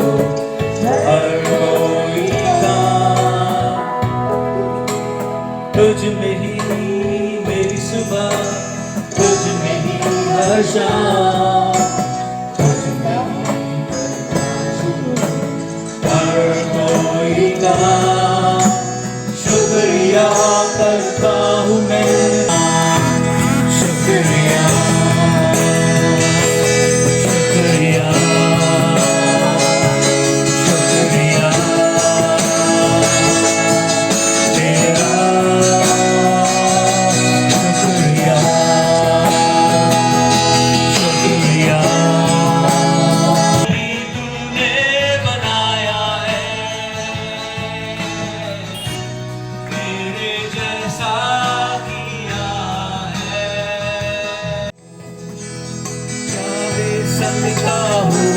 हर कोई काम तुझ में ही मेरी सुबह, तुझ में ही हर शाम, तुझ में ही हर कोई काम। शुक्रिया करता हूँ मैं, शुक्रिया शुक्रिया शुक्रिया तेरा, शुक्रिया शुक्रिया। तूने बनाया है मेरे जैसा किया है, क्या दे सकता हूँ,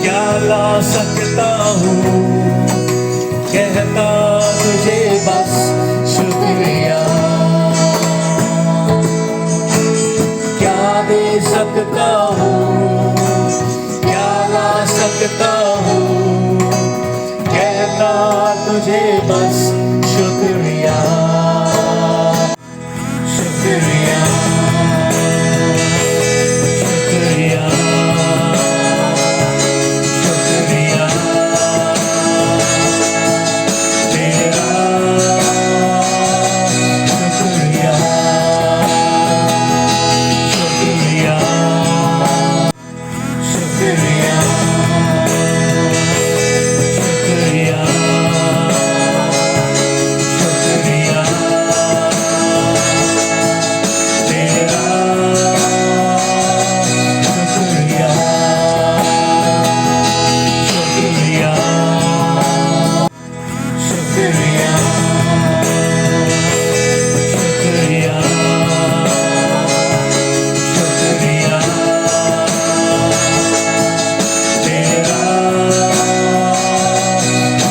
क्या ला सकता हूँ, कहता तुझे बस शुक्रिया। क्या दे सकता हूँ, क्या ला सकता हूँ, कहता तुझे बस शुक्रिया शुक्रिया शुक्रिया शुक्रिया तेरा, शुक्रिया शुक्रिया शुक्रिया शुक्रिया शुक्रिया तेरा, शुक्रिया शुक्रिया शुक्रिया शुक्रिया शुक्रिया तेरा,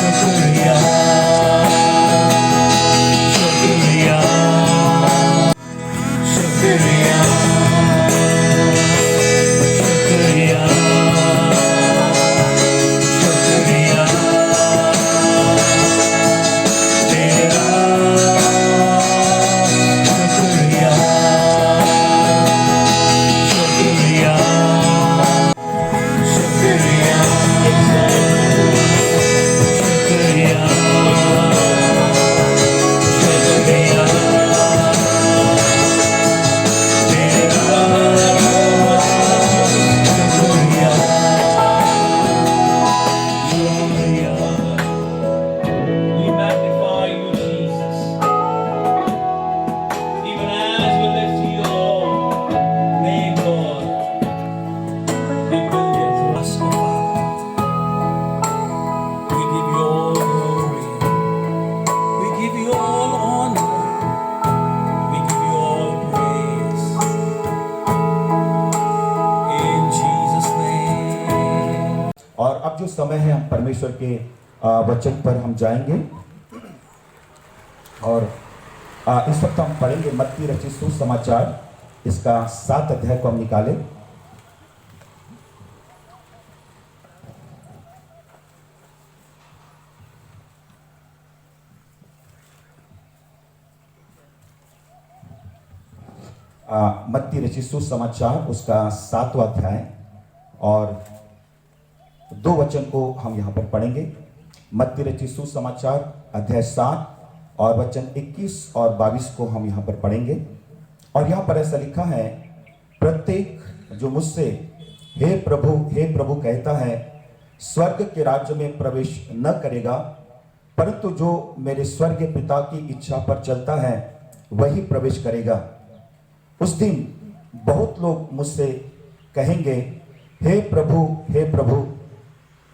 शुक्रिया शुक्रिया शुक्रिया शुक्रिया शुक्रिया तेरा, शुक्रिया शुक्रिया शुक्रिया शुक्रिया शुक्रिया तेरा, शुक्रिया शुक्रिया। We magnify you, Jesus. Even as we lift your name, Lord, we will yet us, O Father. We give you all glory. We give you all honor. We give you all praise. In Jesus' name. और अब जो समय है हम परमेश्वर के वचन पर हम जाएंगे और इस वक्त हम पढ़ेंगे मत्ती रचित सुसमाचार, इसका 7 अध्याय को हम निकालें। मत्ती रचित सुसमाचार उसका 7वां अध्याय और 2 वचन को हम यहाँ पर पढ़ेंगे। मत्ती रचित सुसमाचार अध्याय 7 और वचन 21 और 22 को हम यहाँ पर पढ़ेंगे। और यहाँ पर ऐसा लिखा है, प्रत्येक जो मुझसे हे प्रभु कहता है, स्वर्ग के राज्य में प्रवेश न करेगा, परंतु जो मेरे स्वर्गीय पिता की इच्छा पर चलता है वही प्रवेश करेगा। उस दिन बहुत लोग मुझसे कहेंगे, हे प्रभु,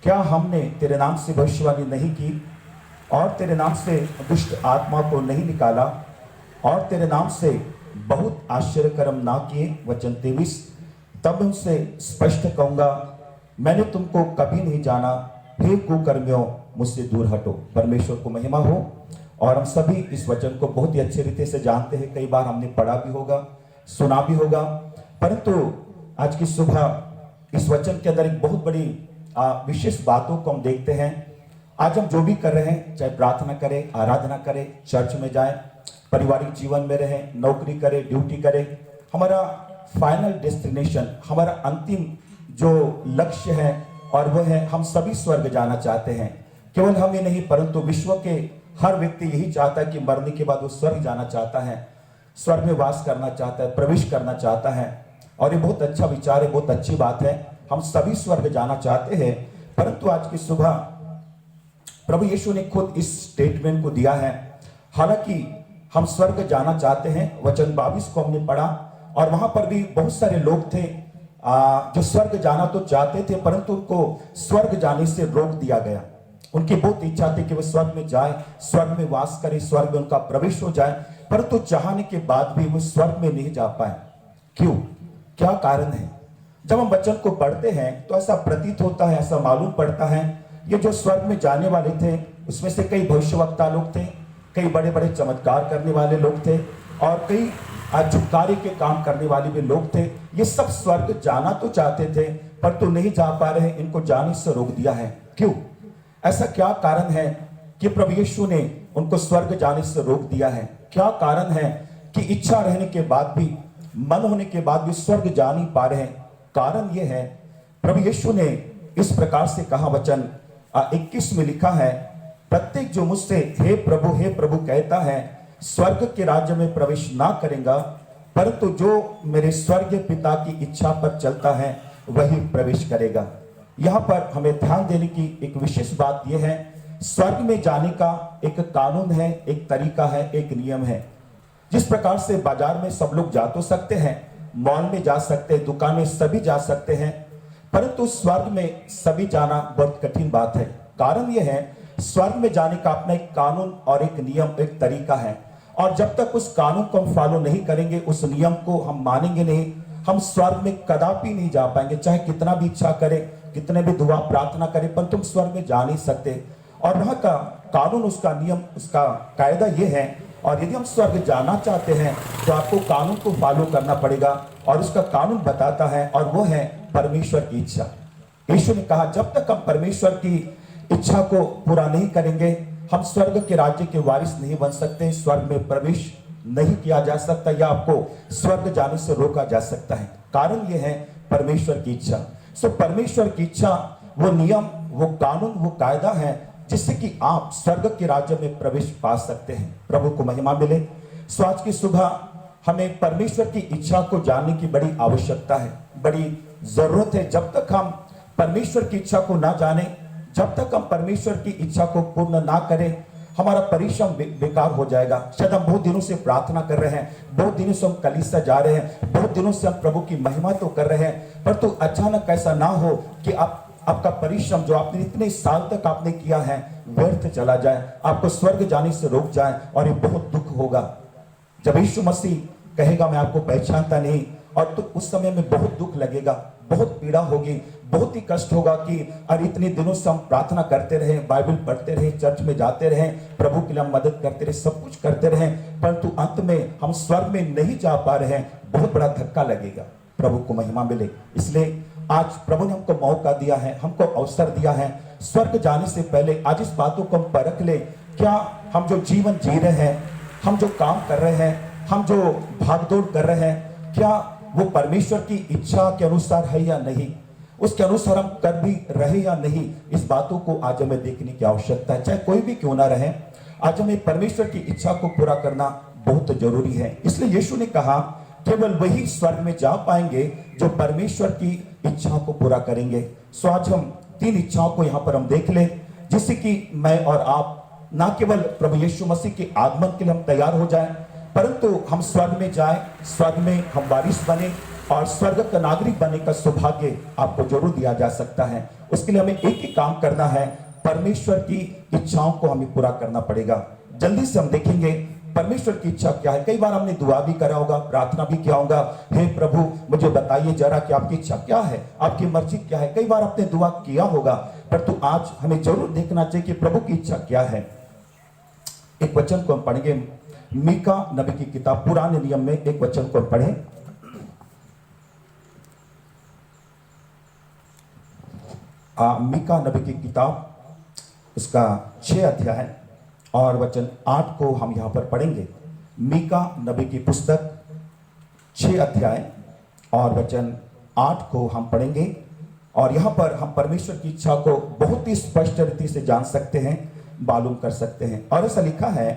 क्या हमने तेरे नाम से भविष्यवाणी नहीं की और तेरे नाम से दुष्ट आत्मा को नहीं निकाला और तेरे नाम से बहुत आश्चर्य कर्म ना किए। वचन 23, तब उनसे स्पष्ट कहूंगा, मैंने तुमको कभी नहीं जाना, हे कुकर्मियों, मुझसे दूर हटो। परमेश्वर को महिमा हो। और हम सभी इस वचन को बहुत ही अच्छे रीति से जानते हैं, कई बार हमने पढ़ा भी होगा, सुना भी होगा, परंतु आज की सुबह इस वचन के अंदर एक बहुत बड़ी विशेष बातों को हम देखते हैं। आज हम जो भी कर रहे हैं, चाहे प्रार्थना करें, आराधना करें, चर्च में जाएं, पारिवारिक जीवन में रहें, नौकरी करें, ड्यूटी करें, हमारा फाइनल डेस्टिनेशन, हमारा अंतिम जो लक्ष्य है और वो है हम सभी स्वर्ग जाना चाहते हैं। केवल हम ही नहीं परंतु विश्व के हर व्यक्ति यही चाहता है कि मरने के बाद वो स्वर्ग जाना चाहता है, स्वर्ग में वास करना चाहता है, प्रवेश करना चाहता है। और ये बहुत अच्छा विचार है, बहुत अच्छी बात है, हम सभी स्वर्ग जाना चाहते हैं। परंतु आज की सुबह प्रभु यीशु ने खुद इस स्टेटमेंट को दिया है। हालांकि हम स्वर्ग जाना चाहते हैं, वचन 22 को हमने पढ़ा और वहां पर भी बहुत सारे लोग थे जो स्वर्ग जाना तो चाहते थे परंतु उनको स्वर्ग जाने से रोक दिया गया। उनकी बहुत इच्छा थी कि वे स्वर्ग में जाए, स्वर्ग में वास करें, स्वर्ग में उनका प्रवेश हो जाए, परंतु चाहने के बाद भी वो स्वर्ग में नहीं जा पाए। क्यों? क्या कारण है? जब हम वचन को पढ़ते हैं तो ऐसा प्रतीत होता है, ऐसा मालूम पड़ता है, ये जो स्वर्ग में जाने वाले थे उसमें से कई भविष्यवक्ता लोग थे, कई बड़े बड़े चमत्कार करने वाले लोग थे और कई छुटकारे के काम करने वाले भी लोग थे। ये सब स्वर्ग जाना तो चाहते थे परंतु नहीं जा पा रहे, इनको जाने से रोक दिया है। क्यों? ऐसा क्या कारण है कि प्रभु यीशु ने उनको स्वर्ग जाने से रोक दिया है? क्या कारण है कि इच्छा रहने के बाद भी, मन होने के बाद भी स्वर्ग जा नहीं पा रहे हैं? कारण यह है, प्रभु यीशु ने इस प्रकार से कहा, वचन 21 में लिखा है, प्रत्येक जो मुझसे हे प्रभु कहता है स्वर्ग के राज्य में प्रवेश ना करेगा, परंतु जो मेरे स्वर्गीय पिता की इच्छा पर चलता है वही प्रवेश करेगा। यहां पर हमें ध्यान देने की एक विशेष बात यह है, स्वर्ग में जाने का एक कानून है, एक तरीका है, एक नियम है। जिस प्रकार से बाजार में सब लोग जा तो सकते हैं, मॉल में जा सकते हैं, दुकान में सभी जा सकते हैं, परंतु स्वर्ग में सभी जाना बहुत कठिन बात है। कारण यह है, स्वर्ग में जाने का अपना एक कानून और एक नियम, एक तरीका है और जब तक उस कानून को हम फॉलो नहीं करेंगे, उस नियम को हम मानेंगे नहीं, हम स्वर्ग में कदापि नहीं जा पाएंगे। चाहे कितना भी इच्छा करें, कितने भी दुआ प्रार्थना करें, पर तुम स्वर्ग में जा नहीं सकते। और वहां का कानून, उसका नियम, उसका कायदा यह है। और यदि हम स्वर्ग जाना चाहते हैं तो आपको कानून को फॉलो करना पड़ेगा और उसका कानून बताता है और वो है परमेश्वर की इच्छा। यीशु ने कहा, जब तक हम परमेश्वर की इच्छा को पूरा नहीं करेंगे, हम स्वर्ग के राज्य के वारिस नहीं बन सकते, स्वर्ग में प्रवेश नहीं किया जा सकता या आपको स्वर्ग जाने से रोका जा सकता है। कारण यह है परमेश्वर की इच्छा। सो परमेश्वर की इच्छा, वो नियम, वो कानून, वो कायदा है जिससे कि आप स्वर्ग के राज्य में प्रवेश पा सकते हैं। प्रभु को महिमा मिले। सो आज की सुबह हमें परमेश्वर की इच्छा को जानने की बड़ी आवश्यकता है, बड़ी जरूरत है। जब तक हम परमेश्वर की इच्छा को ना जाने, जब तक हम परमेश्वर की इच्छा को पूर्ण ना करें, हमारा परिश्रम बेकार हो जाएगा। शायद हम बहुत दिनों से प्रार्थना कर रहे हैं, बहुत दिनों से हम कलीसिया जा रहे हैं, बहुत दिनों से हम प्रभु की महिमा तो कर रहे हैं, परंतु अचानक ऐसा ना हो कि आपका परिश्रम जो आपने इतने साल तक आपने किया है व्यर्थ चला जाए, आपको स्वर्ग जाने से रोक जाए। और ये बहुत दुख होगा जब यीशु मसीह कहेगा मैं आपको पहचानता नहीं, और तो उस समय में बहुत दुख लगेगा, बहुत पीड़ा होगी, बहुत ही कष्ट होगा कि अरे इतने दिनों से हम प्रार्थना करते रहे, बाइबल पढ़ते रहे, चर्च में जाते रहे, प्रभु के लिए हम मदद करते रहे, सब कुछ करते रहे, परंतु अंत में हम स्वर्ग में नहीं जा पा रहे हैं। बहुत बड़ा धक्का लगेगा। प्रभु को महिमा मिले। इसलिए आज प्रभु ने हमको मौका दिया है, हमको अवसर दिया है, स्वर्ग जाने से पहले आज इस बातों को हम परख ले। क्या हम जो जीवन जी रहे हैं, हम जो काम कर रहे हैं, हम जो भागदौड़ कर रहे हैं, क्या वो परमेश्वर की इच्छा के अनुसार है या नहीं, उसके अनुसार हम कर भी रहे या नहीं, इस बातों को आज हमें देखने की आवश्यकता है। चाहे कोई भी क्यों ना रहे, आज हमें परमेश्वर की इच्छा को पूरा करना बहुत जरूरी है। इसलिए यीशु ने कहा केवल वही स्वर्ग में जा पाएंगे जो परमेश्वर की इच्छा को पूरा करेंगे। सो आज हम 3 इच्छाओं को यहाँ पर हम देख लें, जिससे कि मैं और आप ना केवल प्रभु यीशु मसीह के आगमन के लिए हम तैयार हो जाएं, परंतु हम स्वर्ग में जाएं, स्वर्ग में हम वारिस बने और स्वर्ग का नागरिक बनने का सौभाग्य आपको जरूर दिया जा सकता है। उसके लिए हमें एक ही काम करना है, परमेश्वर की इच्छाओं को हमें पूरा करना पड़ेगा। जल्दी से हम देखेंगे परमेश्वर की इच्छा क्या है। कई बार हमने दुआ भी करा होगा, प्रार्थना भी किया होगा, हे प्रभु मुझे बताइए जरा कि आपकी इच्छा क्या है, आपकी मर्जी क्या है। कई बार आपने दुआ किया होगा, परंतु आज हमें जरूर देखना चाहिए कि प्रभु की इच्छा क्या है। एक वचन को हम पढ़ेंगे, मीका नबी की किताब पुराने नियम में एक वचन को पढ़ें। मीका नबी की किताब उसका 6 अध्याय और वचन 8 को हम यहाँ पर पढ़ेंगे। मीका नबी की पुस्तक 6 अध्याय और वचन 8 को हम पढ़ेंगे और यहाँ पर हम परमेश्वर की इच्छा को बहुत ही स्पष्ट रीति से जान सकते हैं, मालूम कर सकते हैं। और ऐसा लिखा है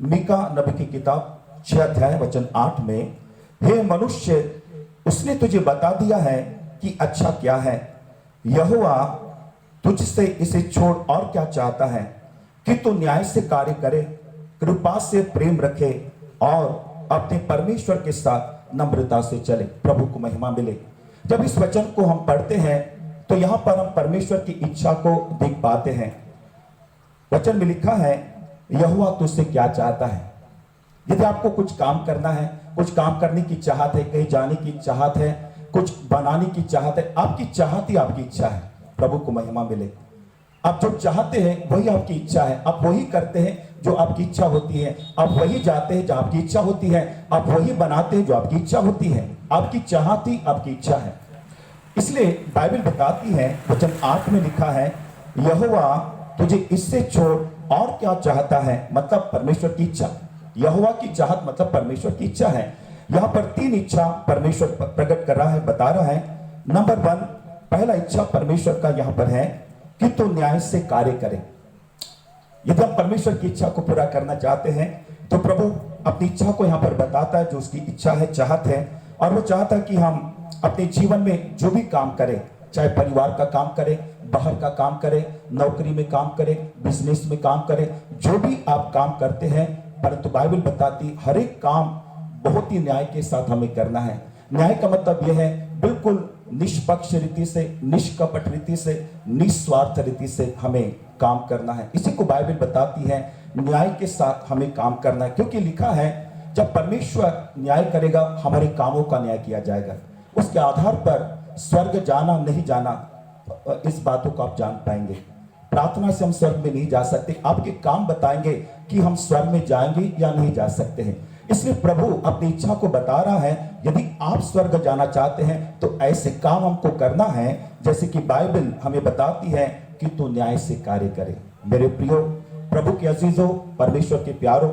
मीका नबी की किताब 6 अध्याय वचन 8 में, हे मनुष्य, उसने तुझे बता दिया है कि अच्छा क्या है। यहोवा तुझसे इसे छोड़ और क्या चाहता है कि तू न्याय से कार्य करे, कृपा से प्रेम रखे और अपने परमेश्वर के साथ नम्रता से चले। प्रभु को महिमा मिले। जब इस वचन को हम पढ़ते हैं तो यहां पर हम परमेश्वर की इच्छा को देख पाते हैं। वचन में लिखा है यहोवा तुझसे क्या चाहता है। यदि आपको कुछ काम करना है, कुछ काम करने की चाहत है, कहीं जाने की चाहत है, कुछ बनाने की चाहत है, आपकी चाहत ही आपकी इच्छा है। प्रभु को महिमा मिले। आप जो चाहते हैं वही आपकी इच्छा है, आप वही करते हैं जो आपकी इच्छा होती है, आप वही जाते हैं जो आपकी इच्छा होती है, आप वही बनाते हैं जो आपकी इच्छा होती है। आपकी चाहत ही आपकी इच्छा है। इसलिए बाइबल बताती है, वचन 8 में लिखा है यहोवा तुझे इससे छोड़ और क्या चाहता है, मतलब परमेश्वर की इच्छा। यहोवा की चाहत मतलब परमेश्वर की इच्छा है। यहां पर 3 इच्छा परमेश्वर प्रकट कर रहा है, बता रहा है। नंबर 1, पहला इच्छा परमेश्वर का यहां पर है कि तू न्याय से कार्य करे। यदि हम परमेश्वर की इच्छा को पूरा करना चाहते हैं तो प्रभु अपनी इच्छा को यहां पर बताता है, जो उसकी इच्छा है, चाहत है। और वो चाहता है कि हम अपने जीवन में जो भी काम करें, चाहे परिवार का काम करें, बाहर का काम करें, नौकरी में काम करें, बिजनेस में काम करें, जो भी आप काम करते हैं, परंतु बाइबल बताती हर एक काम बहुत ही न्याय के साथ हमें करना है। न्याय का मतलब यह है बिल्कुल निष्पक्ष रीति से, निष्कपट रीति से, निस्वार्थ रीति से हमें काम करना है। इसी को बाइबल बताती है, न्याय के साथ हमें काम करना है। क्योंकि लिखा है जब परमेश्वर न्याय करेगा हमारे कामों का न्याय किया जाएगा। उसके आधार पर स्वर्ग जाना नहीं जाना, इस बातों को आप जान पाएंगे। प्रार्थना से हम स्वर्ग में नहीं जा सकते, आपके काम बताएंगे कि हम स्वर्ग में जाएंगे या नहीं जा सकते हैं। इसलिए प्रभु अपनी इच्छा को बता रहा है, यदि आप स्वर्ग जाना चाहते हैं तो ऐसे काम हमको करना है जैसे कि बाइबल हमें बताती है कि तू न्याय से कार्य करे। मेरे प्रियो, प्रभु के अजीजों, परमेश्वर के प्यारों,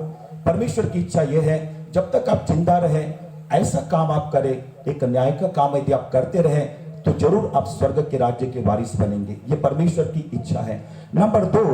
परमेश्वर की इच्छा यह है जब तक आप जिंदा रहे ऐसा काम आप करें, एक न्याय का काम यदि आप करते रहे तो जरूर आप स्वर्ग के राज्य के वारिस बनेंगे। ये परमेश्वर की इच्छा है। नंबर 2,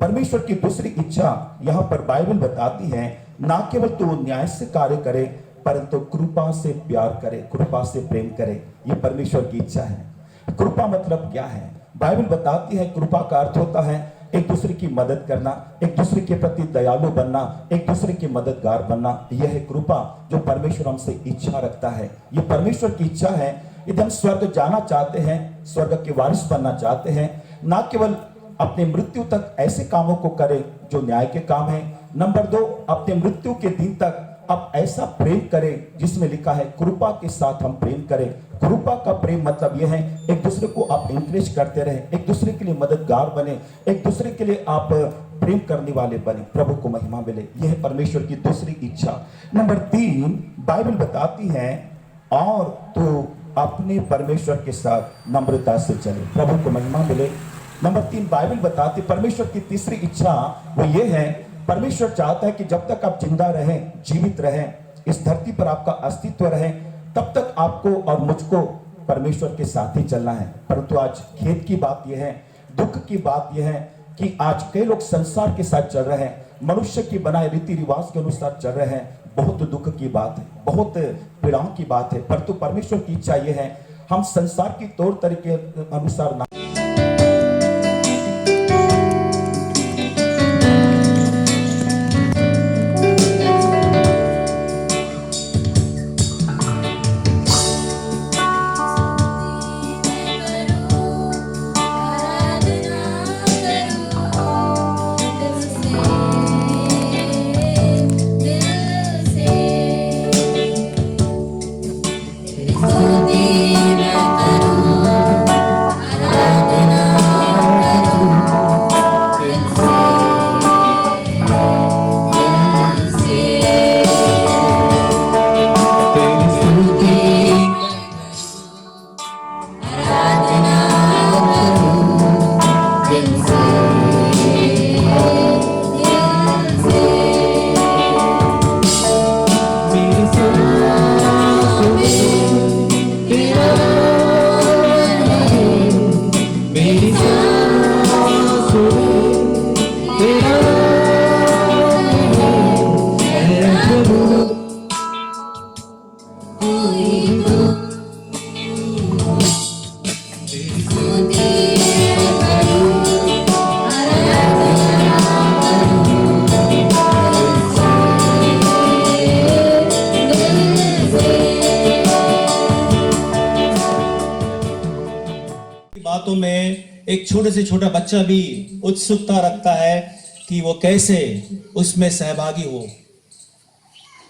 परमेश्वर की दूसरी इच्छा यहां पर बाइबल बताती है, ना केवल तू न्याय से कार्य करे परंतु कृपा से प्यार करे, कृपा से प्रेम करे। ये परमेश्वर की इच्छा है। कृपा मतलब क्या है? बाइबल बताती है कृपा का अर्थ होता है एक दूसरे की मदद करना, एक दूसरे के प्रति दयालु बनना, एक दूसरे के मददगार बनना। यह है कृपा जो परमेश्वर हमसे इच्छा रखता है। ये परमेश्वर की इच्छा है। यदि हम स्वर्ग जाना चाहते हैं, स्वर्ग के वारिस बनना चाहते हैं, ना केवल अपने मृत्यु तक ऐसे कामों को करें जो न्याय के काम है। नंबर 2, अपने मृत्यु के दिन तक आप ऐसा प्रेम करें जिसमें लिखा है कृपा के साथ हम प्रेम करें। कृपा का प्रेम मतलब यह है एक दूसरे को आप इंकरेज करते रहे, एक दूसरे के लिए मददगार बने, एक दूसरे के लिए आप प्रेम करने वाले बने। प्रभु को महिमा मिले। यह है परमेश्वर की दूसरी इच्छा। नंबर 3, बाइबल बताती है और तो अपने परमेश्वर के साथ नम्रता से चले। प्रभु को महिमा मिले। नंबर 3, बाइबल बताती परमेश्वर की तीसरी इच्छा वो ये है, परमेश्वर चाहता है कि जब तक आप जिंदा रहें, जीवित रहें, इस धरती पर आपका अस्तित्व रहे, तब तक आपको और मुझको परमेश्वर के साथ ही चलना है। परंतु आज खेद की बात यह है, दुख की बात यह है कि आज कई लोग संसार के साथ चल रहे हैं, मनुष्य की बनाए रीति रिवाज के अनुसार चल रहे हैं। बहुत दुख की बात है, बहुत पीड़ाओं की बात है। परंतु परमेश्वर की इच्छा यह है हम संसार की तौर तरीके अनुसार ना स्तुति मैं करूं, छोटे से छोटा बच्चा भी उत्सुकता रखता है कि वो कैसे उसमें सहभागी हो।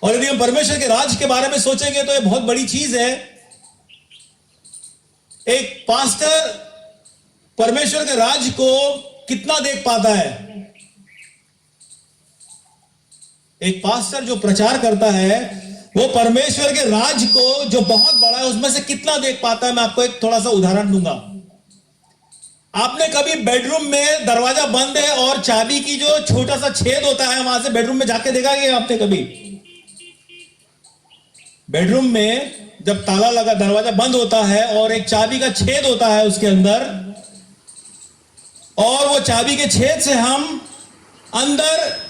और यदि हम परमेश्वर के राज के बारे में सोचेंगे तो ये बहुत बड़ी चीज है। एक पास्टर परमेश्वर के राज को कितना देख पाता है? एक पास्टर जो प्रचार करता है वो परमेश्वर के राज को जो बहुत बड़ा है उसमें से कितना देख पाता है? मैं आपको एक थोड़ा सा उदाहरण दूंगा। आपने कभी बेडरूम में दरवाजा बंद है और चाबी की जो छोटा सा छेद होता है वहां से बेडरूम में जाके देखा कि आपने कभी? बेडरूम में जब ताला लगा दरवाजा बंद होता है और एक चाबी का छेद होता है उसके अंदर, और वो चाबी के छेद से हम अंदर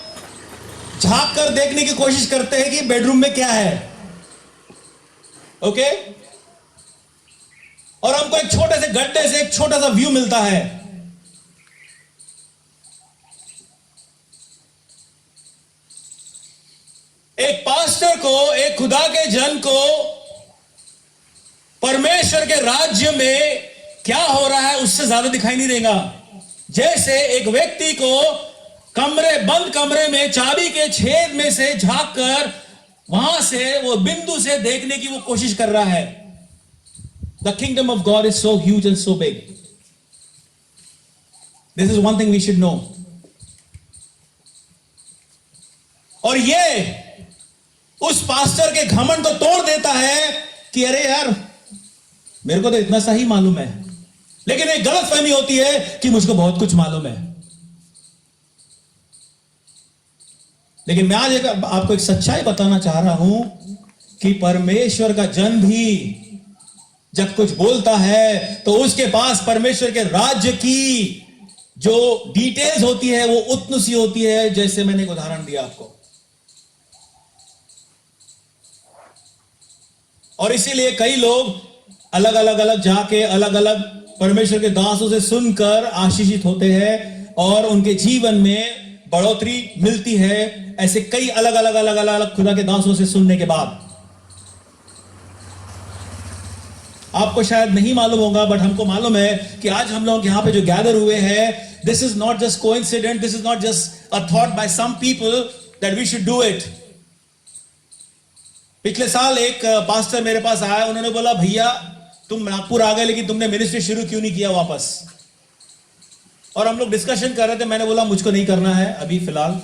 झांक कर देखने की कोशिश करते हैं कि बेडरूम में क्या है। ओके? और हमको एक छोटे से गड्ढे से एक छोटा सा व्यू मिलता है। एक पास्टर को, एक खुदा के जन को परमेश्वर के राज्य में क्या हो रहा है उससे ज्यादा दिखाई नहीं देगा। जैसे एक व्यक्ति को बंद कमरे में चाबी के छेद में से झांक कर वहां से वो बिंदु से देखने की वो कोशिश कर रहा है। The kingdom of God is so huge and so big. This is one thing we should know. और ये उस पास्टर के घमंड को तोड़ देता है कि अरे यार मेरे को तो इतना सा ही मालूम है। लेकिन एक गलतफहमी होती है कि मुझको बहुत कुछ मालूम है। लेकिन मैं आज आपको एक सच्चाई बताना चाह रहा हूं कि परमेश्वर का जन भी जब कुछ बोलता है तो उसके पास परमेश्वर के राज्य की जो डिटेल्स होती है वो उतनी सी होती है जैसे मैंने एक उदाहरण दिया आपको। और इसीलिए कई लोग अलग अलग जाके अलग अलग परमेश्वर के दासों से सुनकर आशीषित होते हैं और उनके जीवन में बढ़ोतरी मिलती है। ऐसे कई अलग अलग खुदा के दासों से सुनने के बाद आपको शायद नहीं मालूम होगा, बट हमको मालूम है कि आज हम लोग यहां पे जो गैदर हुए हैं, this is not just coincident, this is not just a thought by some people that we should do it. पिछले साल एक पास्टर मेरे पास आया, उन्होंने बोला भैया तुम नागपुर आ गए लेकिन तुमने मिनिस्ट्री शुरू क्यों नहीं किया वापस? और हम लोग डिस्कशन कर रहे थे। मैंने बोला मुझको नहीं करना है अभी फिलहाल,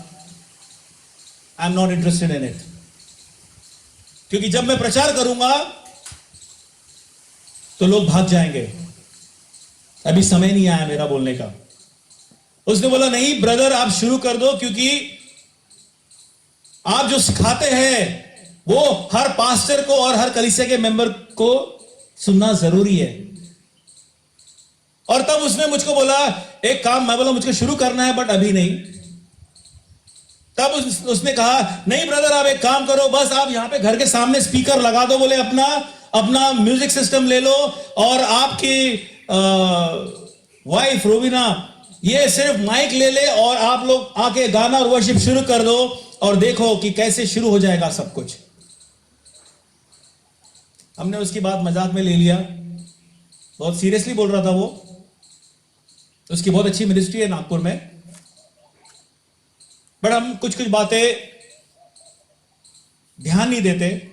I am not interested in it, क्योंकि जब मैं प्रचार करूंगा तो लोग भाग जाएंगे, अभी समय नहीं आया मेरा बोलने का। उसने बोला नहीं ब्रदर आप शुरू कर दो, क्योंकि आप जो सिखाते हैं वो हर पास्टर को और हर कलीसिया के मेंबर को सुनना जरूरी है। और तब उसने मुझको बोला एक काम, मैं बोला मुझको शुरू करना है बट अभी नहीं। तब उसने कहा नहीं ब्रदर आप एक काम करो, बस आप यहां पे घर के सामने स्पीकर लगा दो, बोले अपना म्यूजिक सिस्टम ले लो और आपकी वाइफ रोबिना ये सिर्फ माइक ले ले और आप लोग आके गाना और वर्शिप शुरू कर दो और देखो कि कैसे शुरू हो जाएगा सब कुछ। हमने उसकी बात मजाक में ले लिया, बहुत सीरियसली बोल रहा था वो। उसकी बहुत अच्छी मिनिस्ट्री है नागपुर में, बट हम कुछ कुछ बातें ध्यान नहीं देते।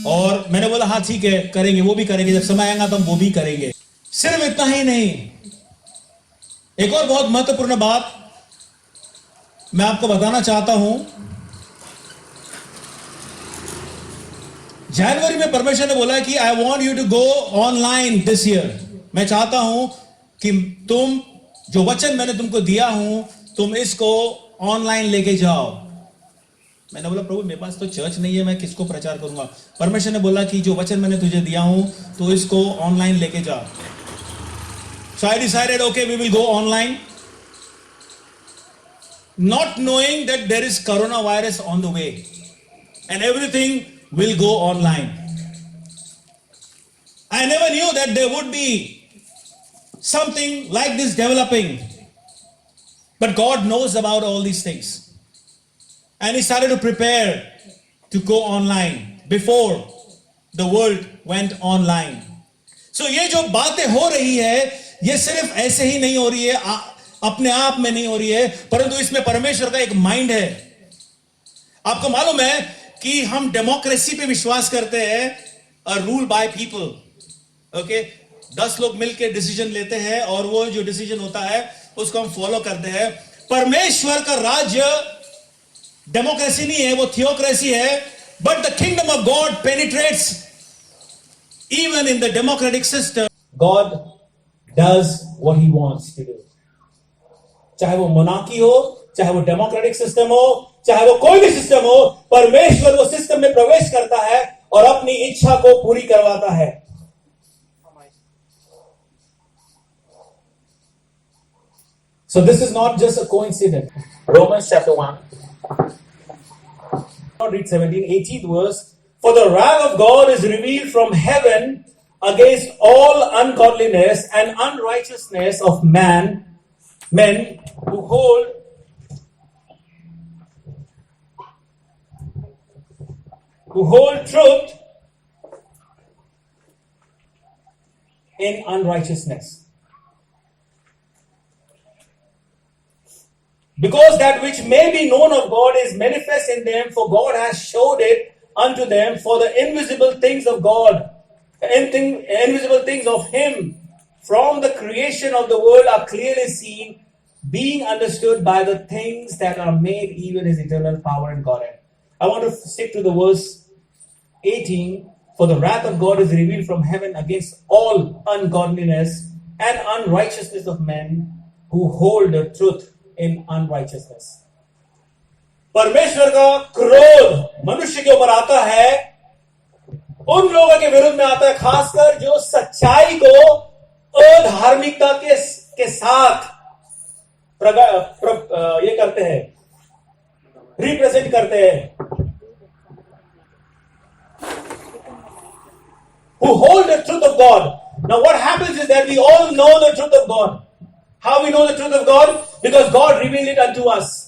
और मैंने बोला हाँ ठीक है करेंगे, वो भी करेंगे, जब समय आएगा तो हम वो भी करेंगे। सिर्फ इतना ही नहीं, एक और बहुत महत्वपूर्ण बात मैं आपको बताना चाहता हूं। जनवरी में परमेश्वर ने बोला कि I want you to go online this year. मैं चाहता हूं कि तुम जो वचन मैंने तुमको दिया हूं तुम इसको ऑनलाइन लेके जाओ। मैंने बोला प्रभु मेरे पास तो चर्च नहीं है, मैं किसको प्रचार करूंगा? परमेश्वर ने बोला कि जो वचन मैंने तुझे दिया हूं तो इसको ऑनलाइन लेके जा। So I decided, okay, we will go online, not knowing that there is coronavirus on the way and everything will go online. I never knew that there would be something like this developing, but God knows about all these things. And he started to prepare to go online before the world went online. So ये जो बातें हो रही है ये सिर्फ ऐसे ही नहीं हो रही है, अपने आप में नहीं हो रही है, परंतु इसमें परमेश्वर का एक माइंड है। आपको मालूम है कि हम डेमोक्रेसी पे विश्वास करते हैं, रूल बाय पीपल। ओके, 10 लोग मिलकर डिसीजन लेते हैं और वो जो डिसीजन होता है उसको हम फॉलो करते हैं। परमेश्वर का राज्य डेमोक्रेसी नहीं है, वो थियोक्रेसी है। But the kingdom of God penetrates even in the democratic system. God does what he wants to do, चाहे वो मोनार्की हो, चाहे वो डेमोक्रेटिक सिस्टम हो, चाहे वो कोई भी सिस्टम हो, परमेश्वर वो सिस्टम में प्रवेश करता है और अपनी इच्छा को पूरी करवाता है। So this is not just a coincidence. Romans chapter 1. Read 17, 18th verse. For the wrath of God is revealed from heaven against all ungodliness and unrighteousness of men who hold truth in unrighteousness. Because that which may be known of God is manifest in them, for God has showed it unto them. For the invisible things of God, invisible things of Him from the creation of the world are clearly seen, being understood by the things that are made, even His eternal power and Godhead. I want to stick to the verse 18. For the wrath of God is revealed from heaven against all ungodliness and unrighteousness of men who hold the truth in unrighteousness. परमेश्वर का क्रोध मनुष्य के ऊपर आता है, उन लोगों के विरुद्ध में आता है, खासकर जो सच्चाई को अधार्मिकता के साथ ये करते हैं, रिप्रेजेंट करते हैं। Who hold the truth of God. Now what happens is that we all know the truth of God. How we know the truth of God? Because God revealed it unto us.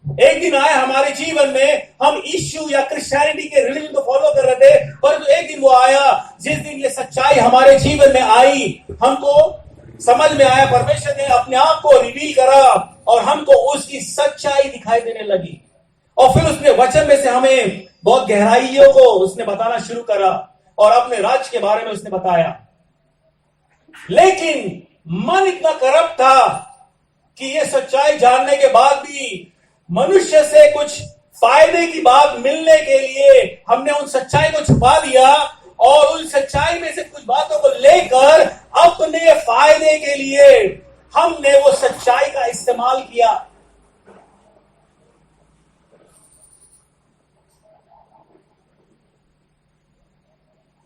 एक दिन आए हमारे जीवन में, हम यीशु या Christianity के religion को फॉलो कर रहे थे, परंतु एक दिन वो आया जिस दिन ये सच्चाई हमारे जीवन में आई, हमको समझ में आया, परमेश्वर ने अपने आप को रिवील करा और हमको उसकी सच्चाई दिखाई देने लगी। और फिर उसने वचन में से हमें बहुत गहराइयों को उसने बताना शुरू करा और अपने राज्य के बारे में उसने बताया। लेकिन मन इतना करप्ट था कि ये सच्चाई जानने के बाद भी मनुष्य से कुछ फायदे की बात मिलने के लिए हमने उन सच्चाई को छुपा दिया और उन सच्चाई में से कुछ बातों को लेकर अपने फायदे के लिए हमने वो सच्चाई का इस्तेमाल किया।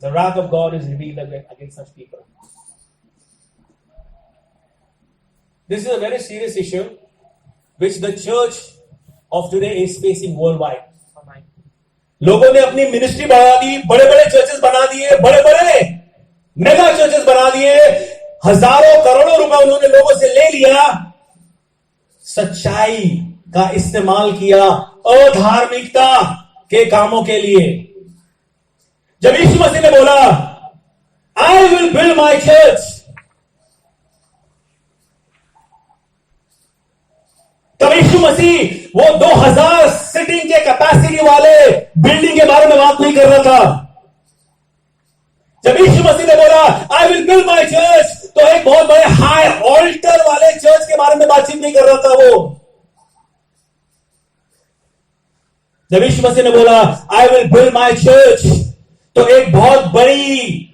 The wrath of God is revealed against such people. This is a very serious issue which the church of today is facing worldwide. लोगों ने अपनी मिनिस्ट्री बढ़ा दी, बड़े बड़े चर्चेस बना दिए, बड़े बड़े मेगा चर्चेस बना दिए, हजारों करोड़ों रुपए उन्होंने लोगों से ले लिया, सच्चाई का इस्तेमाल किया अधार्मिकता के कामों के लिए। जब यीशु मसीह ने बोला आई विल बिल्ड माई चर्च, तब यीशु मसीह वो 2000 सीटिंग के कैपेसिटी वाले बिल्डिंग के बारे में बात नहीं कर रहा था। जब यीशु मसीह ने बोला आई विल बिल्ड माई चर्च, तो एक बहुत बड़े हाई ऑल्टर वाले चर्च के बारे में बातचीत नहीं कर रहा था वो। जब यीशु मसीह ने बोला आई विल बिल्ड माई चर्च, तो एक बहुत बड़ी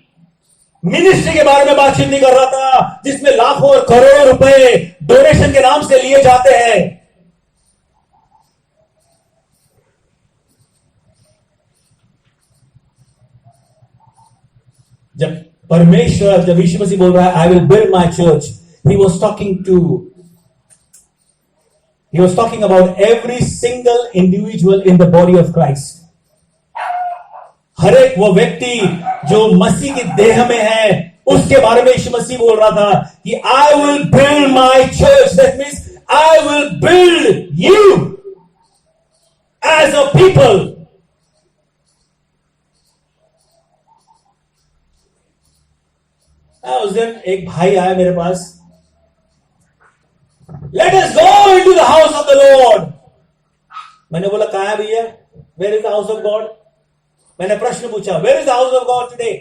मिनिस्ट्री के बारे में बातचीत नहीं कर रहा था जिसमें लाखों और करोड़ों रुपए डोनेशन के नाम से लिए जाते हैं। जब यीशु मसीह बोल रहा है आई will build my church, he was talking about every single individual in the body of Christ. हर एक वो व्यक्ति जो मसीह की देह में है उसके बारे में यीशु मसीह बोल रहा था कि I will build my church, that means I will build you as a people. उस दिन एक भाई आया मेरे पास, let us go into the house of the Lord. मैंने बोला कहां है भैया, where is the house of God. मैंने प्रश्न पूछा, where is the house of God today.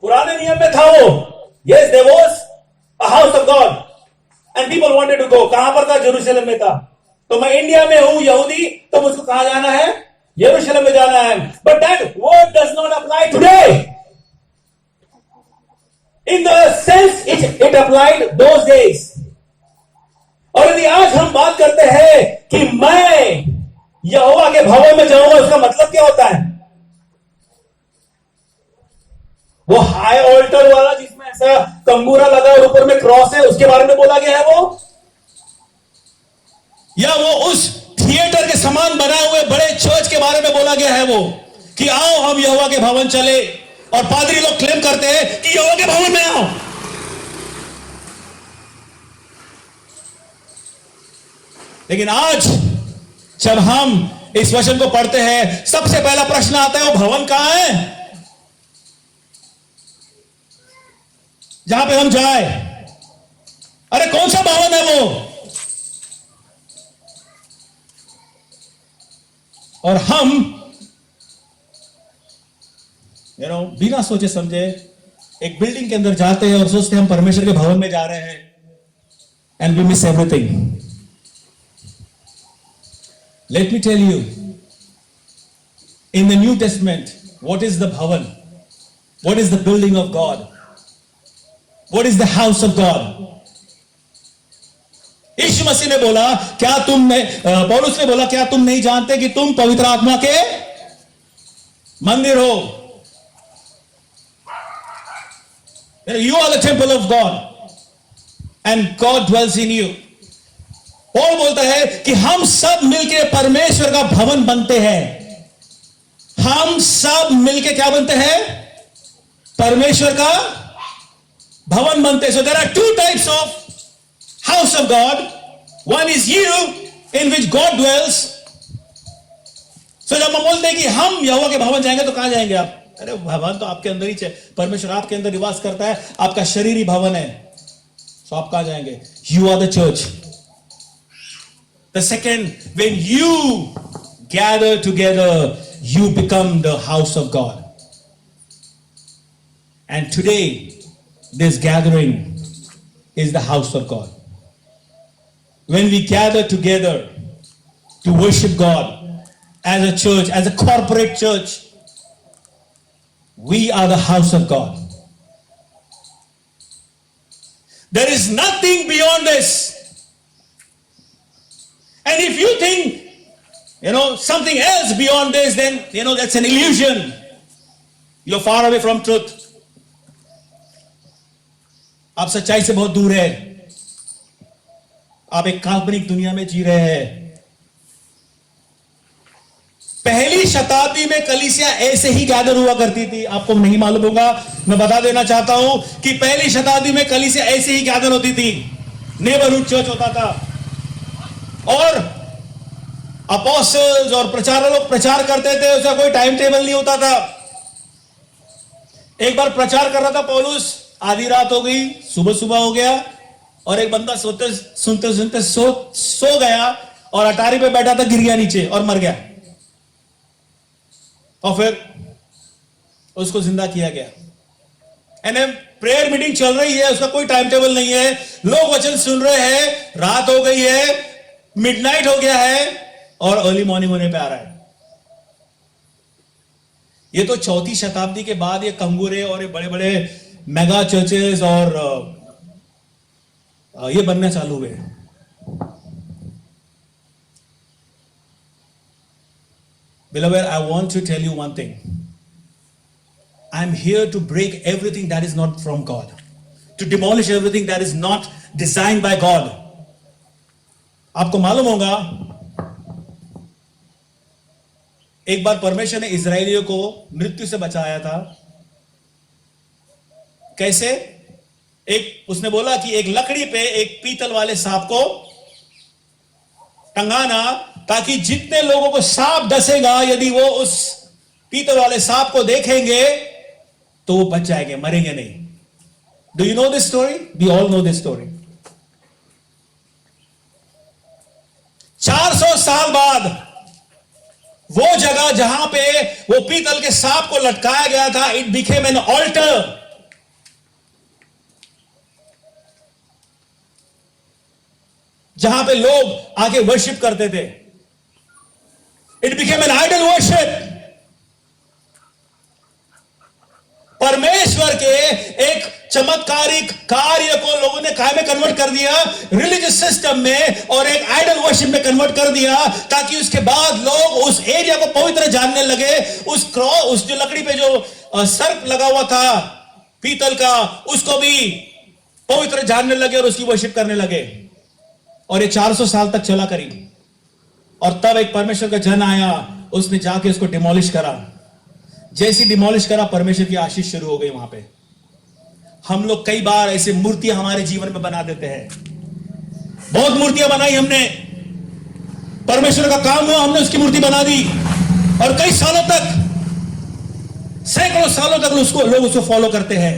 पुराने नियम में था वो, yes there was a house of God and people wanted to go. कहां पर था? जेरूशलेम में था। तो मैं इंडिया में हूं यहूदी, तो मुझको कहां जाना है? यरूशलेम में जाना है। But that word does not apply today in the sense it applied those days। और यदि आज हम बात करते हैं कि मैं यहोवा के भवन में जाऊंगा, उसका मतलब क्या होता है? वो हाई ऑल्टर वाला जिसमें ऐसा तंबूरा लगा और ऊपर में क्रॉस है, उसके बारे में बोला गया है वो? या वो उस थिएटर के समान बनाए हुए बड़े चर्च के बारे में बोला गया है वो, कि आओ हम यहोवा के भवन चले, और पादरी लोग क्लेम करते हैं कि यहोवा के भवन में आओ। लेकिन आज जब हम इस वचन को पढ़ते हैं, सबसे पहला प्रश्न आता है, वो भवन कहां है जहां पे हम जाए? अरे कौन सा भवन है वो? और हम बिना सोचे समझे एक बिल्डिंग के अंदर जाते हैं और सोचते हैं हम परमेश्वर के भवन में जा रहे हैं, and we miss everything. Let me tell you, in the New Testament, what is the भवन? What is the building of God? What is the house of God? Yeshu Masih ने बोला, क्या पौलुस ने बोला, क्या तुम नहीं जानते कि तुम पवित्र आत्मा के मंदिर हो? You are the temple of God and God dwells in you। Paul बोलता है कि हम सब मिलके परमेश्वर का भवन बनते हैं। हम सब मिलके क्या बनते हैं? परमेश्वर का भवन बनते हैं। So there are two types of house of God। One is you in which God dwells। So जब हम बोलते हैं कि हम यहोवा के भवन जाएंगे, तो कहां जाएंगे आप? अरे भवन तो आपके अंदर ही है, परमेश्वर आपके अंदर निवास करता है, आपका शरीर ही भवन है। तो आप कहां जाएंगे? You are the church. The second, when you gather together, you become the house of God. And today this gathering is the house of God. When we gather together to worship God as a church, as a corporate church, we are the house of God। There is nothing beyond this। And if you think something else beyond this, then that's an illusion। You're far away from truth। आप सच्चाई से बहुत दूर है। आप एक काल्पनिक दुनिया में जी रहे हैं। पहली शताब्दी में कलीसिया ऐसे ही गैदर हुआ करती थी। आपको नहीं मालूम होगा, मैं बता देना चाहता हूं कि पहली शताब्दी में कलीसिया ऐसे ही गैदर होती थी। नेबरहुड चर्च होता था, और अपोस्टल्स और प्रचारक लोग प्रचार करते थे, उसका कोई टाइम टेबल नहीं होता था। एक बार प्रचार कर रहा था पौलुस, आधी रात हो गई, सुबह सुबह हो गया, और एक बंदा सुनते सुनते सो गया, और अटारी पे बैठा था, गिर गया नीचे और मर गया। और फिर उसको जिंदा किया गया। एंड प्रेयर मीटिंग चल रही है, उसका कोई टाइम टेबल नहीं है, लोग वचन सुन रहे हैं, रात हो गई है, मिडनाइट हो गया है, और अर्ली मॉर्निंग होने पे आ रहा है। ये तो चौथी शताब्दी के बाद ये कंगूरे और ये बड़े बड़े मेगा चर्चेस और ये बनने चालू हुए। Beloved, I want to tell you one thing। I'm here to break everything that is not from God, to demolish everything that is not designed by God। आपको मालूम होगा, एक बार परमेश्वर ने इजरायलियों को मृत्यु से बचाया था। कैसे? उसने बोला कि एक लकड़ी पे एक पीतल वाले सांप को टंगाना, ताकि जितने लोगों को सांप डसेगा, यदि वो उस पीतल वाले सांप को देखेंगे तो वो बच जाएंगे, मरेंगे नहीं। Do you know this story? We all know this story. 400 साल बाद वो जगह जहां पे वो पीतल के सांप को लटकाया गया था, इट बिकेम एन ऑल्टर. जहां पे लोग आके वर्शिप करते थे. It became an idol worship. परमेश्वर के एक चमत्कारिक कार्य को लोगों ने काय में कन्वर्ट कर दिया, रिलीजियस सिस्टम में, और एक आइडल वर्शिप में कन्वर्ट कर दिया, ताकि उसके बाद लोग उस एरिया को पवित्र जानने लगे. उस जो लकड़ी पे जो सर्प लगा हुआ था पीतल का, उसको भी पवित्र जानने लगे और उसकी वर्शिप करने लगे. और ये 400 साल तक चला करीब. और तब एक परमेश्वर का जन आया, उसने जाके उसको डिमोलिश करा. जैसी डिमोलिश करा, परमेश्वर की आशीष शुरू हो गई वहां पे. हम लोग कई बार ऐसे मूर्तियां हमारे जीवन में बना देते हैं. बहुत मूर्तियां बनाई हमने, परमेश्वर का काम हुआ, हमने उसकी मूर्ति बना दी, और कई सालों तक, सैकड़ों सालों तक लोग उसको फॉलो करते हैं,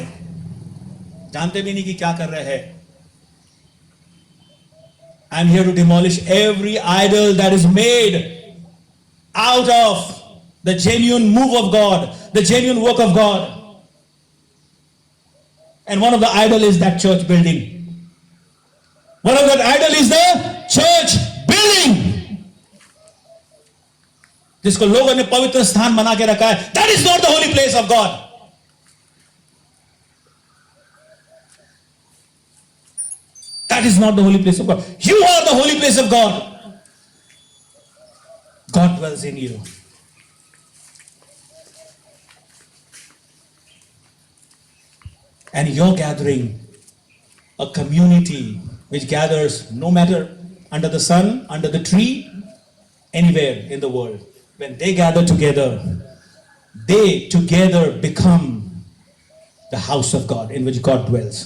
जानते भी नहीं कि क्या कर रहे हैं. I am here to demolish every idol that is made out of the genuine move of God, the genuine work of God. And one of the idol is that church building. One of that idol is the church building. जिसको लोगों ने पवित्र स्थान बना के रखा है. That is not the holy place of God. That is not the holy place of God. You are the holy place of God. God dwells in you. And you're gathering a community which gathers no matter under the sun, under the tree, anywhere in the world. When they gather together, they together become the house of God in which God dwells.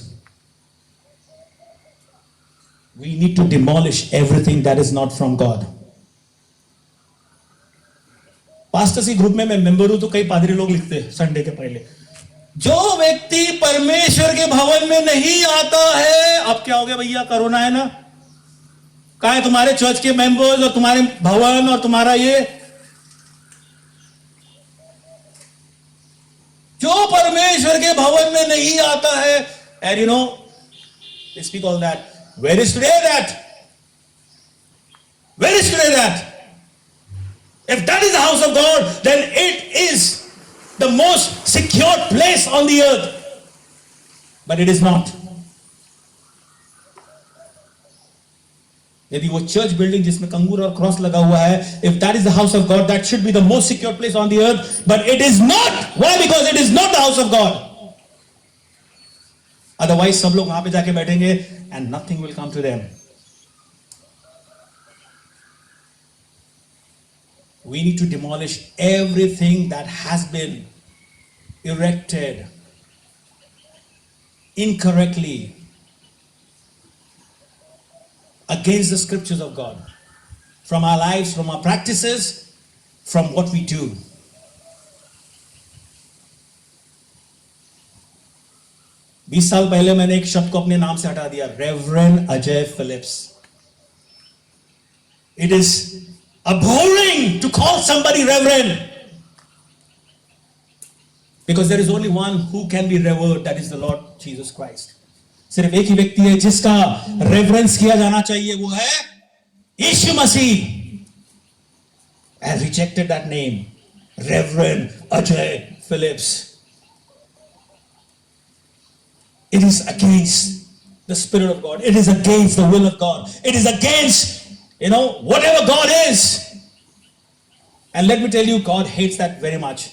We need to demolish everything that is not from God. Pastors group में मैं member हूं, तो कई पादरी लोग लिखते हैं Sunday के पहले, जो व्यक्ति परमेश्वर के भवन में नहीं आता है. अब क्या हो गया भैया, कोरोना है ना, कहां है तुम्हारे चर्च के मेंबर्स और तुम्हारे भवन और तुम्हारा ये, जो परमेश्वर के भवन में नहीं आता है. And you know, they speak all that. Where is today that? Where is today that? If that is the house of God, then it is the most secure place on the earth. But it is not. यदि वो church building जिसमें कंगूर और cross लगा हुआ है, if that is the house of God, that should be the most secure place on the earth, but it is not. Why? Because it is not the house of God. Otherwise सब लोग वहां पे जाके बैठेंगे and nothing will come to them. We need to demolish everything that has been erected incorrectly against the scriptures of God, from our lives, from our practices, from what we do. बीस साल पहले मैंने एक शब्द को अपने नाम से हटा दिया, reverend Ajay Phillips. It is abhorring to call somebody reverend, because there is only one who can be revered, that is the Lord Jesus Christ. सिर्फ एक ही व्यक्ति है जिसका रेवरेंस किया जाना चाहिए, वो है यीशु मसीह. I rejected that name, Reverend Ajay Phillips. It is against the Spirit of God. It is against the will of God. It is against, whatever God is. And let me tell you, God hates that very much.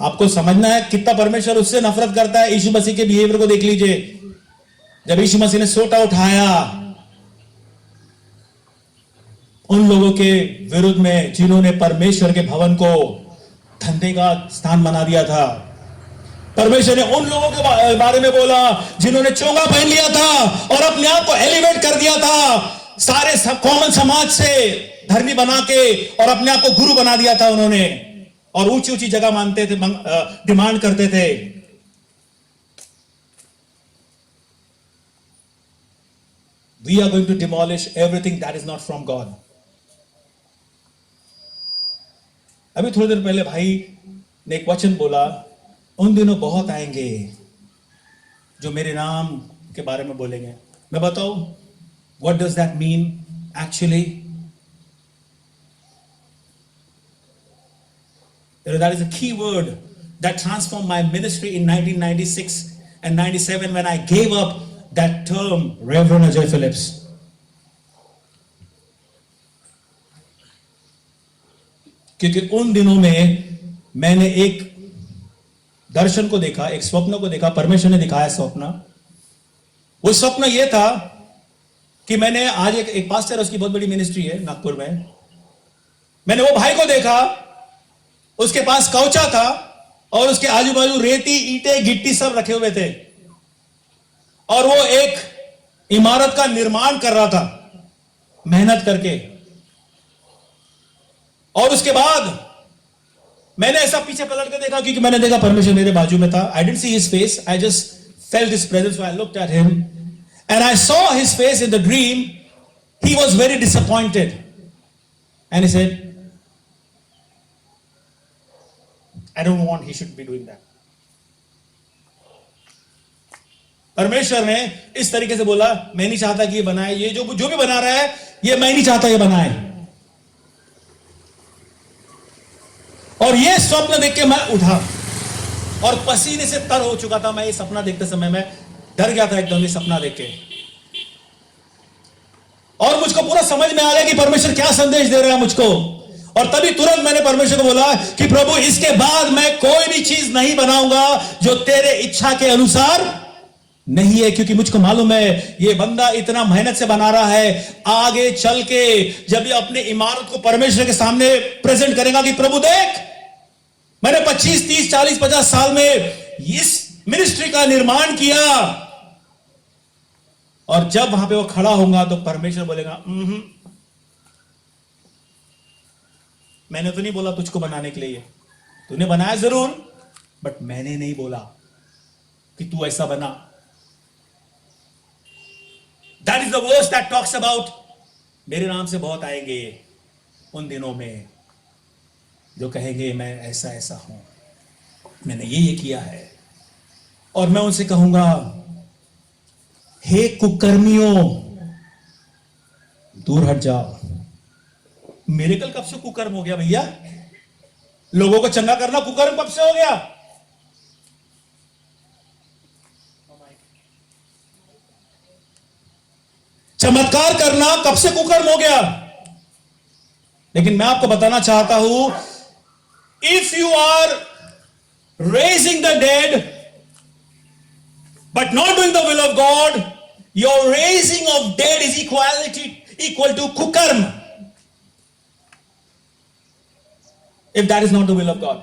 आपको समझना है कितना परमेश्वर उससे नफरत करता है. यीशु मसीह के बिहेवियर को देख लीजिए. जब यीशु मसीह ने सोटा उठाया उन लोगों के विरुद्ध में जिन्होंने परमेश्वर के भवन को धंधे का स्थान बना दिया था, परमेश्वर ने उन लोगों के बारे में बोला जिन्होंने चोंगा पहन लिया था और अपने आप को एलिवेट कर दिया था, सारे कॉमन समाज से धर्मी बना के, और अपने आप को गुरु बना दिया था उन्होंने, और ऊंची ऊंची जगह मानते थे, डिमांड करते थे. We are going to demolish everything that is not from God. अभी थोड़ी देर पहले भाई ने एक वचन बोला, उन दिनों बहुत आएंगे जो मेरे नाम के बारे में बोलेंगे. मैं बताऊं, what does that mean actually? That is a key word that transformed my ministry in 1996 and 97 when I gave up that term, Reverend Ajay Phillips. क्योंकि उन दिनों में मैंने एक दर्शन को देखा, एक स्वप्न को देखा, परमेश्वर ने दिखाया स्वप्न. वो स्वप्न ये था कि मैंने आज एक पास्टर, उसकी बहुत बड़ी मिनिस्ट्री है नागपुर में. मैंने वो भाई को देखा, उसके पास कौचा था और उसके आजू बाजू रेती, ईंटें, गिट्टी सब रखे हुए थे और वो एक इमारत का निर्माण कर रहा था मेहनत करके. और उसके बाद मैंने ऐसा पीछे पलट के देखा क्योंकि मैंने देखा परमेश्वर मेरे बाजू में था. I didn't see his face, I just felt his presence, so I looked at him and I saw his face in the dream. He was very disappointed and he said, I don't want he should be doing that. परमेश्वर ने इस तरीके से बोला, मैं नहीं चाहता कि ये बनाए, ये जो भी बना रहा है ये मैं नहीं चाहता ये बनाए. और ये स्वप्न देख के मैं उठा और पसीने से तर हो चुका था. मैं ये सपना देखते समय मैं डर गया था एकदम ये सपना देख के. और मुझको पूरा समझ में आ गया कि परमेश्वर क्या संदेश दे रहा है मुझको. और तभी तुरंत मैंने परमेश्वर को बोला कि प्रभु, इसके बाद मैं कोई भी चीज नहीं बनाऊंगा जो तेरे इच्छा के अनुसार नहीं है. क्योंकि मुझको मालूम है ये बंदा इतना मेहनत से बना रहा है, आगे चल के जब ये अपने इमारत को परमेश्वर के सामने प्रेजेंट करेगा कि प्रभु देख, मैंने 25, 30, 40, 50 साल में इस मिनिस्ट्री का निर्माण किया. और जब वहां पे वो खड़ा होगा तो परमेश्वर बोलेगा, मैंने तो नहीं बोला तुझको बनाने के लिए, तूने बनाया जरूर, बट मैंने नहीं बोला कि तू ऐसा बना. That is the verse that talks about मेरे नाम से बहुत आएंगे उन दिनों में जो कहेंगे मैं ऐसा ऐसा हूं, मैंने ये किया है. और मैं उनसे कहूंगा, हे कुकर्मियों, दूर हट जाओ. मिरेकल कब से कुकर्म हो गया भैया? लोगों को चंगा करना कुकर्म कब से हो गया? चमत्कार करना कब से कुकर्म हो गया? लेकिन मैं आपको बताना चाहता हूं, if you are raising the dead but not doing the will of God, your raising of dead is equal to कुकर्म. If that is not the will of God.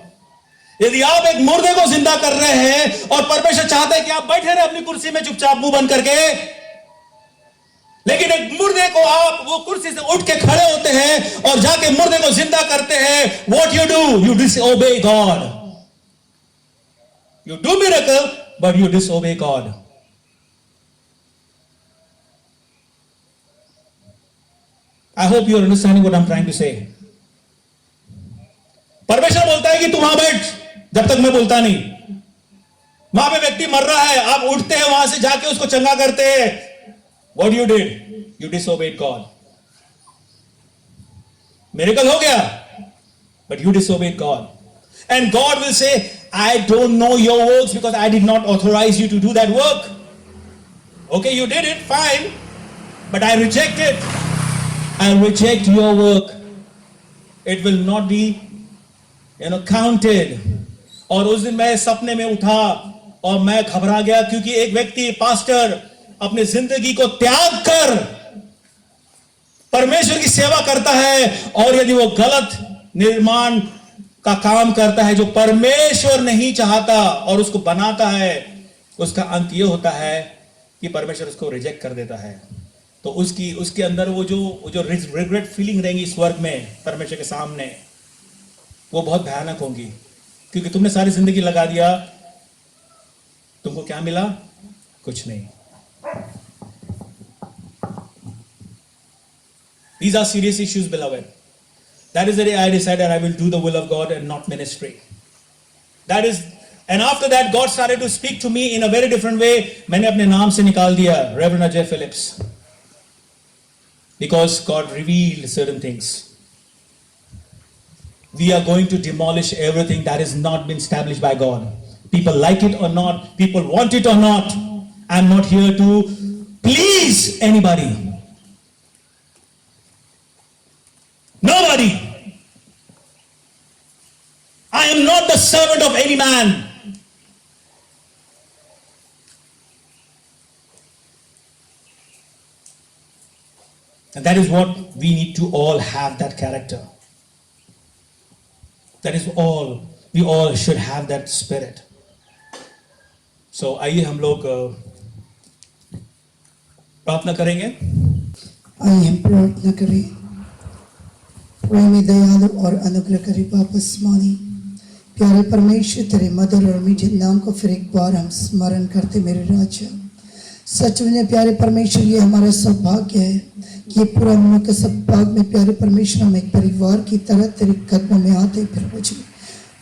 यदि आप एक मुर्दे को जिंदा कर रहे हैं और परमेश्वर चाहता है कि आप बैठे रहे अपनी कुर्सी में चुपचाप मुंह बंद करके, लेकिन एक मुर्दे को आप वो कुर्सी से उठ के खड़े होते हैं और जाके मुर्दे को जिंदा करते हैं, what you do? You disobey God. You do miracle, but you disobey God. I hope you are understanding what I'm trying to say. परमेश्वर बोलता है कि तू वहां बैठ जब तक मैं बोलता नहीं. वहां पे व्यक्ति मर रहा है, आप उठते हैं वहां से जाके उसको चंगा करते हैं. What you did? You disobeyed God. Miracle हो गया, but you disobeyed God. And God will say, I don't know your works because I did not authorize you to do that work. Okay, you did it, fine, but I reject it. I reject your work. It will not be counted. और उस दिन मैं सपने में उठा और मैं घबरा गया क्योंकि एक व्यक्ति, पास्टर, अपनी जिंदगी को त्याग कर परमेश्वर की सेवा करता है, और यदि वो गलत निर्माण का काम करता है जो परमेश्वर नहीं चाहता और उसको बनाता है, उसका अंत ये होता है कि परमेश्वर उसको रिजेक्ट कर देता है. तो उसके अंदर वो जो रिग्रेट फीलिंग रहेंगी स्वर्ग में परमेश्वर के सामने, वो बहुत भयानक होंगी. क्योंकि तुमने सारी जिंदगी लगा दिया, तुमको क्या मिला? कुछ नहीं. These are serious issues, beloved. That is the day I decided I will do the will of God and not ministry. That is, and after that God started to speak to me in a very different way. मैंने अपने नाम से निकाल दिया Reverend Ajay Phillips, because God revealed certain things. We are going to demolish everything that has not been established by God. People like it or not, people want it or not. I'm not here to please anybody. Nobody. I am not the servant of any man. And that is what we need to all have, that character. That is all. We all should have that spirit. So आइए हम लोग प्रार्थना करेंगे. आइए हम प्रार्थना करें. प्रेमी दयालु और अनुग्रहकारी बाप आसमानी प्यारे परमेश्वर, तेरे मधुर और मीठे नाम को फिर एक बार हम स्मरण करते मेरे राजा. सच में प्यारे परमेश्वर, ये हमारा सौभाग्य है कि ये पूरा मुल्क के सब भाग में प्यारे परमेश्वर हम एक परिवार की तरह तेरे कदमों में आते प्रभु जी.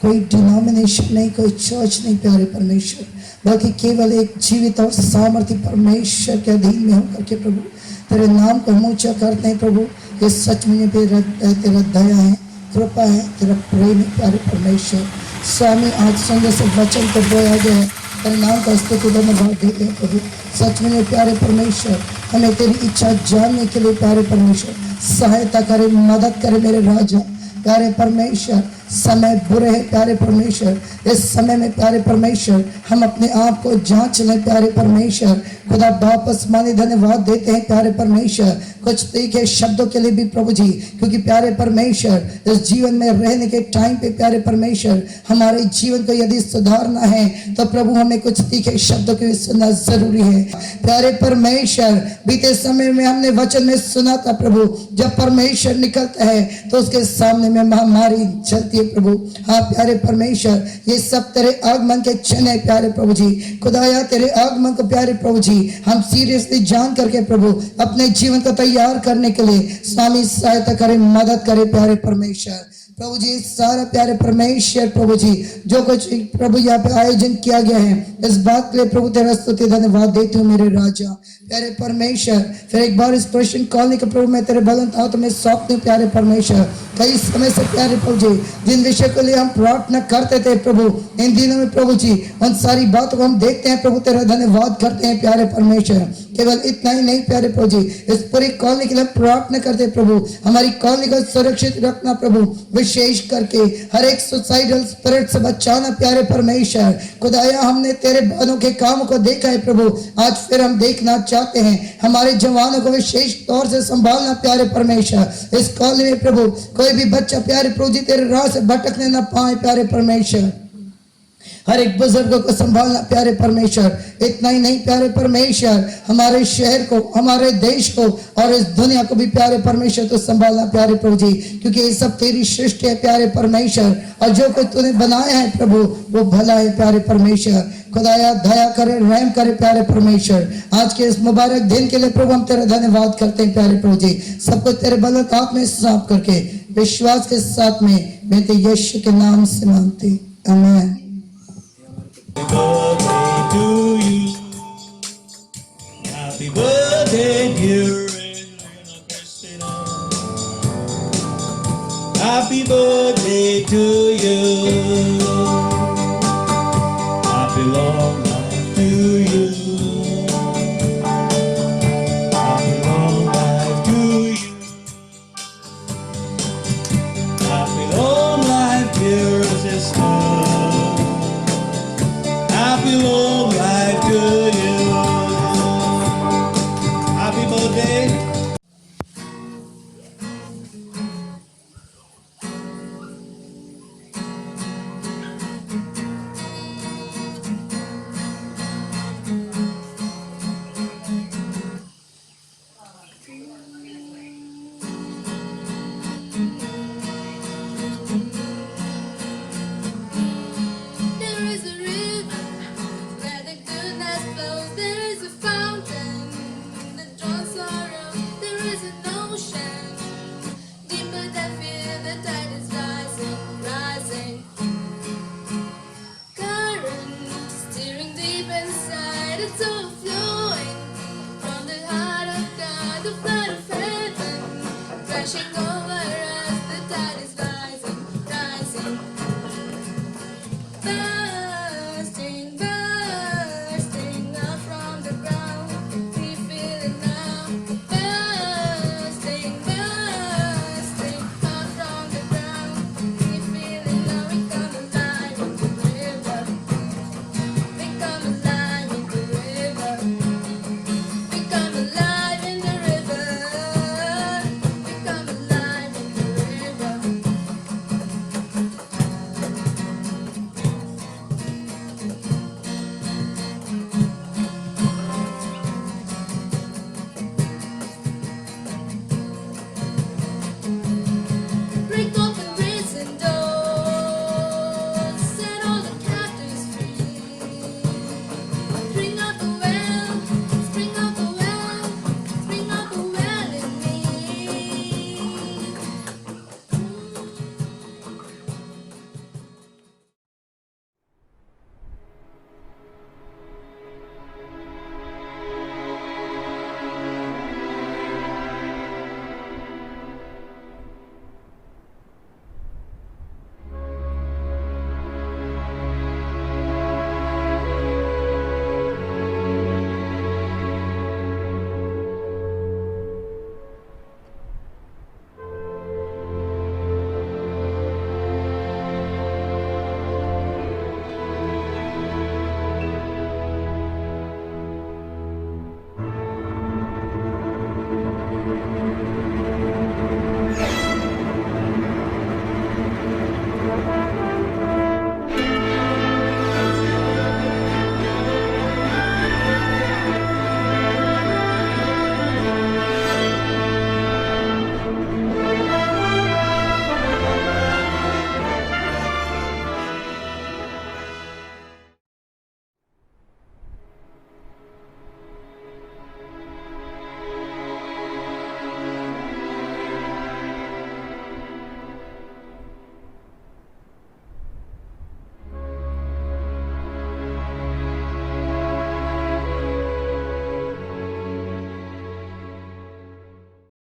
कोई डिनोमिनेशन नहीं, कोई चर्च नहीं प्यारे परमेश्वर, बल्कि केवल एक जीवित और सामर्थ्य परमेश्वर के अधीन में होकर के प्रभु तेरे नाम को हम ऊंचा करते हैं प्रभु. ये सच में तेरा दया है, कृपा है, तेरा प्रेम है प्यारे परमेश्वर. स्वामी, आज संजय से वचन को बोया गया है, तेरे नाम का स्तुति धन्यवाद देते हैं प्रभु. सच में प्यारे परमेश्वर, हमें तेरी इच्छा जानने के लिए प्यारे परमेश्वर सहायता करे, मदद करे मेरे राजा. प्यारे परमेश्वर, समय बुरे है प्यारे परमेश्वर. इस समय में प्यारे परमेश्वर हम अपने आप को जांच लें प्यारे परमेश्वर. खुदा वापस माने धन्यवाद देते हैं प्यारे परमेश्वर कुछ तीखे शब्दों के लिए भी प्रभु जी, क्योंकि प्यारे परमेश्वर इस जीवन में रहने के टाइम पे प्यारे परमेश्वर हमारे जीवन को यदि सुधारना है तो प्रभु हमें कुछ तीखे शब्दों के सुनना जरूरी है प्यारे परमेश्वर. बीते समय में हमने वचन में सुना था प्रभु, जब परमेश्वर निकलता है तो उसके सामने में महामारी चलती है प्रभु. हाँ प्यारे परमेश्वर, ये सब तेरे आगमन के क्षण है प्यारे प्रभु जी. खुदाया तेरे आगमन को प्यारे प्रभु जी हम सीरियसली जान करके प्रभु अपने जीवन को तैयार करने के लिए स्वामी सहायता करे, मदद करे प्यारे परमेश्वर. प्रभु जी सारा प्यारे परमेश्वर प्रभु जी जो कुछ प्रभु यहाँ पे आयोजन किया गया है, इस बात के लिए प्रभु तेरा स्तुति धन्यवाद देती हूँ मेरे राजा. प्यारे परमेश्वर, फिर एक बार इस क्रिश्चियन कॉलोनी के प्रभु मैं तेरे बलंत हाथों में सौंपती हूँ प्यारे परमेश्वर. कई समय से प्यारे प्रभु जी जिन विषय के लिए हम प्रार्थना करते थे प्रभु, इन दिनों में प्रभु जी उन सारी बातों को हम देखते हैं प्रभु, तेरा धन्यवाद करते हैं प्यारे परमेश्वर. केवल इतना ही नहीं प्यारे प्रभु जी, इस पूरी कॉलोनी के लिए प्रार्थना करते हैं प्रभु, हमारी कॉलोनी को सुरक्षित रखना प्रभु, विशेष करके हर एक सुसाइडल स्पिरिट से बचाना प्यारे परमेश्वर. खुदाया हमने तेरे बानों के काम को देखा है प्रभु, आज फिर हम देखना चाहते हैं. हमारे जवानों को विशेष तौर से संभालना प्यारे परमेश्वर. इस कॉलोनी में प्रभु कोई भी बच्चा प्यारे प्रभु जी तेरे राह से भटकने न पाए प्यारे परमेश्वर. हर एक बुजुर्ग को संभालना प्यारे परमेश्वर. इतना ही नहीं प्यारे परमेश्वर, हमारे शहर को, हमारे देश को और इस दुनिया को भी प्यारे परमेश्वर तो संभालना प्यारे प्रभु जी, क्योंकि ये सब तेरी सृष्टि है प्यारे परमेश्वर, और जो कुछ तूने बनाया है प्रभु वो भला है प्यारे परमेश्वर. खुदाया दया करे, रहम करे प्यारे परमेश्वर. आज के इस मुबारक दिन के लिए प्रभु हम तेरा धन्यवाद करते हैं प्यारे प्रभु जी. सब कुछ तेरे बलत हाथ में सौंप करके विश्वास के साथ में मैं तो यीशु के नाम से मांगती, आमीन. Happy birthday, dear Christina. Happy birthday to you. Happy long life to you. Happy long life to you. Happy long life, dear sister. Happy long life to you. Happy birthday. There is a river where the goodness flows. There is a fountain that draws sorrow. There is an ocean rushing over.